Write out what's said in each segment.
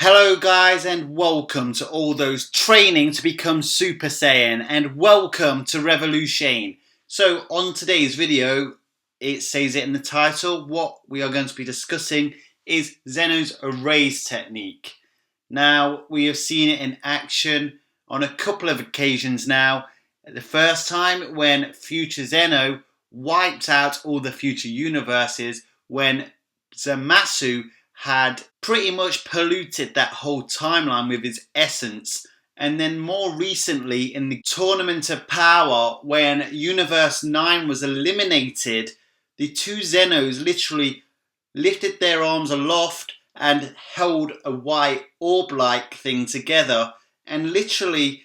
Hello guys, and welcome to all those training to become Super Saiyan, and welcome to Revolution. So on today's video, it says it in the title, what we are going to be discussing is Zeno's erase technique. Now, we have seen it in action on a couple of occasions now. The first time when future Zeno wiped out all the future universes when Zamasu had pretty much polluted that whole timeline with his essence. And then more recently in the Tournament of Power, when Universe 9 was eliminated, the two Zenos literally lifted their arms aloft and held a white orb-like thing together and literally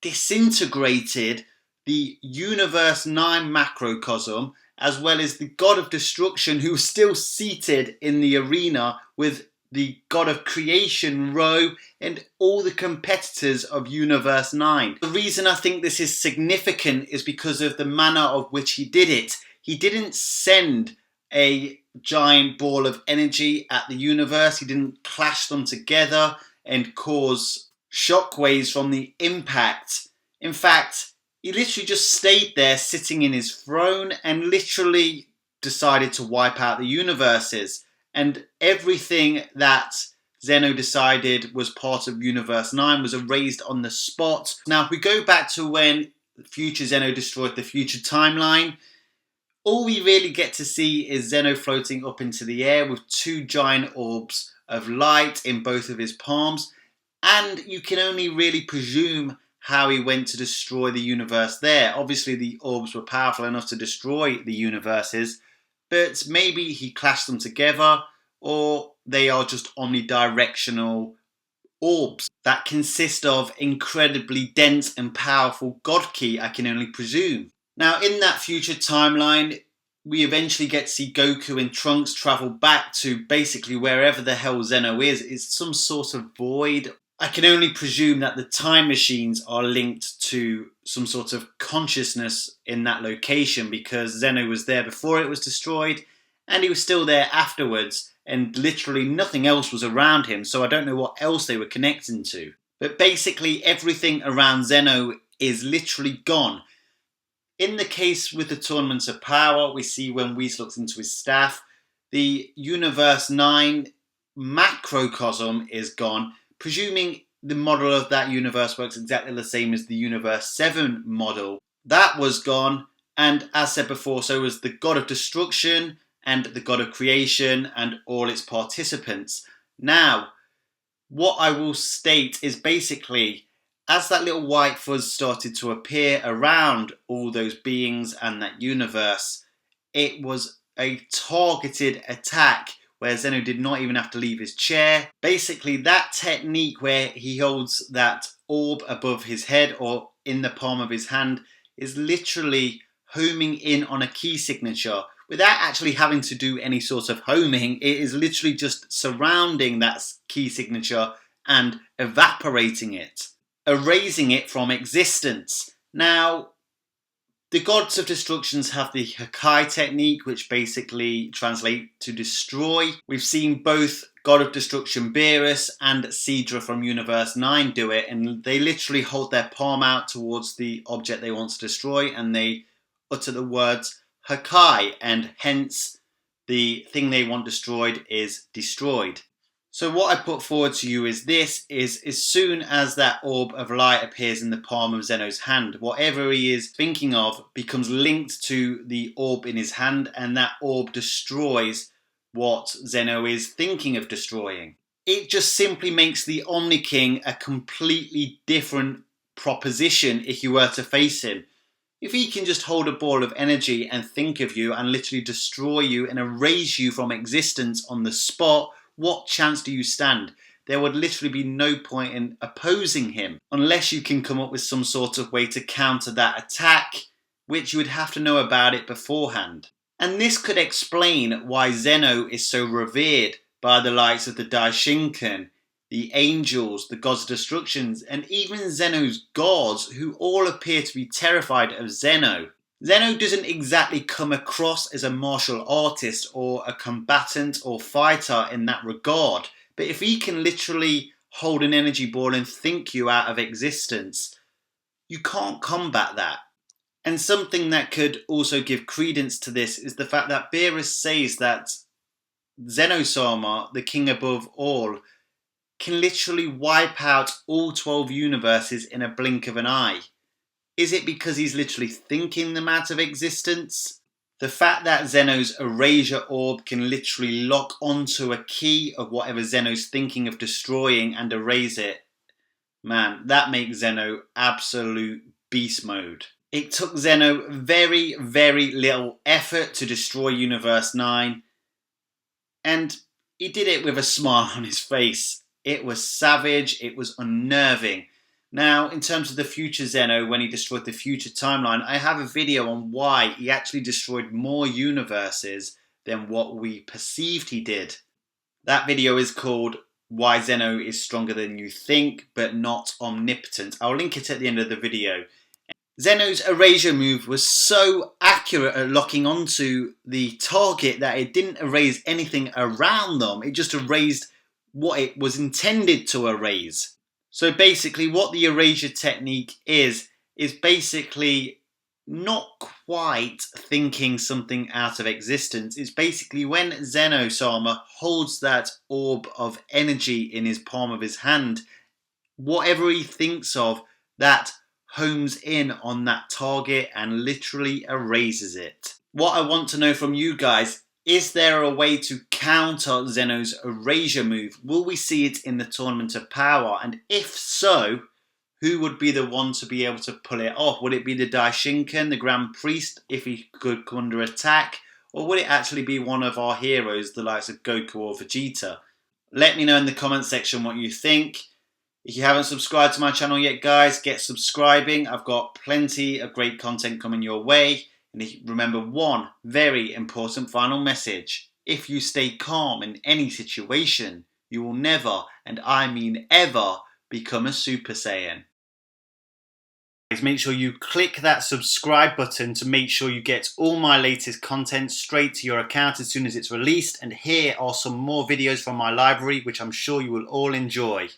disintegrated the Universe 9 macrocosm, as well as the God of Destruction, who was still seated in the arena with the God of Creation Ro and all the competitors of Universe 9. The reason I think this is significant is because of the manner of which he did it. He didn't send a giant ball of energy at the universe. He didn't clash them together and cause shockwaves from the impact. In fact, he literally just stayed there sitting in his throne and literally decided to wipe out the universes. And everything that Zeno decided was part of Universe 9 was erased on the spot. Now, if we go back to when future Zeno destroyed the future timeline, all we really get to see is Zeno floating up into the air with two giant orbs of light in both of his palms. And you can only really presume how he went to destroy the universe there. Obviously, the orbs were powerful enough to destroy the universes, but maybe he clashed them together, or they are just omnidirectional orbs that consist of incredibly dense and powerful God Ki, I can only presume. Now, in that future timeline, we eventually get to see Goku and Trunks travel back to basically wherever the hell Zeno is. It's some sort of void. I can only presume that the time machines are linked to some sort of consciousness in that location, because Zeno was there before it was destroyed and he was still there afterwards, and literally nothing else was around him, so I don't know what else they were connecting to. But basically everything around Zeno is literally gone. In the case with the Tournaments of Power, we see when Whis looks into his staff, the Universe 9 macrocosm is gone, presuming the model of that universe works exactly the same as the Universe 7 model. That was gone, and as said before, so was the God of Destruction and the God of Creation and all its participants. Now, what I will state is basically, as that little white fuzz started to appear around all those beings and that universe, it was a targeted attack where Zeno did not even have to leave his chair. Basically, that technique where he holds that orb above his head or in the palm of his hand is literally homing in on a key signature without actually having to do any sort of homing. It is literally just surrounding that key signature and evaporating it, erasing it from existence. Now, the Gods of Destructions have the Hakai technique, which basically translates to destroy. We've seen both God of Destruction Beerus and Sidra from Universe 9 do it, and they literally hold their palm out towards the object they want to destroy and they utter the words Hakai, and hence the thing they want destroyed is destroyed. So what I put forward to you is this, is as soon as that orb of light appears in the palm of Zeno's hand, whatever he is thinking of becomes linked to the orb in his hand, and that orb destroys what Zeno is thinking of destroying. It just simply makes the Omni King a completely different proposition if you were to face him. If he can just hold a ball of energy and think of you and literally destroy you and erase you from existence on the spot, what chance do you stand? There would literally be no point in opposing him unless you can come up with some sort of way to counter that attack, which you would have to know about it beforehand. And this could explain why Zeno is so revered by the likes of the Daishinkan, the angels, the gods of destructions, and even Zeno's gods, who all appear to be terrified of Zeno. Zeno doesn't exactly come across as a martial artist or a combatant or fighter in that regard, but if he can literally hold an energy ball and think you out of existence. You can't combat that. And something that could also give credence to this is the fact that Beerus says that Zeno-sama, the king above all, can literally wipe out all 12 universes in a blink of an eye. Is it because he's literally thinking them out of existence? The fact that Zeno's erasure orb can literally lock onto a key of whatever Zeno's thinking of destroying and erase it, man, that makes Zeno absolute beast mode. It took Zeno very, very little effort to destroy Universe 9, and he did it with a smile on his face. It was savage, it was unnerving. Now, in terms of the future Zeno, when he destroyed the future timeline, I have a video on why he actually destroyed more universes than what we perceived he did. That video is called Why Zeno is Stronger Than You Think, but Not Omnipotent. I'll link it at the end of the video. Zeno's erasure move was so accurate at locking onto the target that it didn't erase anything around them. It just erased what it was intended to erase. So basically what the erasure technique is basically not quite thinking something out of existence. It's basically when Zeno-sama holds that orb of energy in his palm of his hand, whatever he thinks of, that homes in on that target and literally erases it. What I want to know from you guys, is there a way to counter Zeno's erasure move? Will we see it in the Tournament of Power? And if so, who would be the one to be able to pull it off? Would it be the Daishinkan, the Grand Priest, if he could come under attack? Or would it actually be one of our heroes, the likes of Goku or Vegeta? Let me know in the comment section what you think. If you haven't subscribed to my channel yet, guys, get subscribing. I've got plenty of great content coming your way. And remember one very important final message. If you stay calm in any situation, you will never, and I mean ever, become a Super Saiyan. Make sure you click that subscribe button to make sure you get all my latest content straight to your account as soon as it's released. And here are some more videos from my library, which I'm sure you will all enjoy.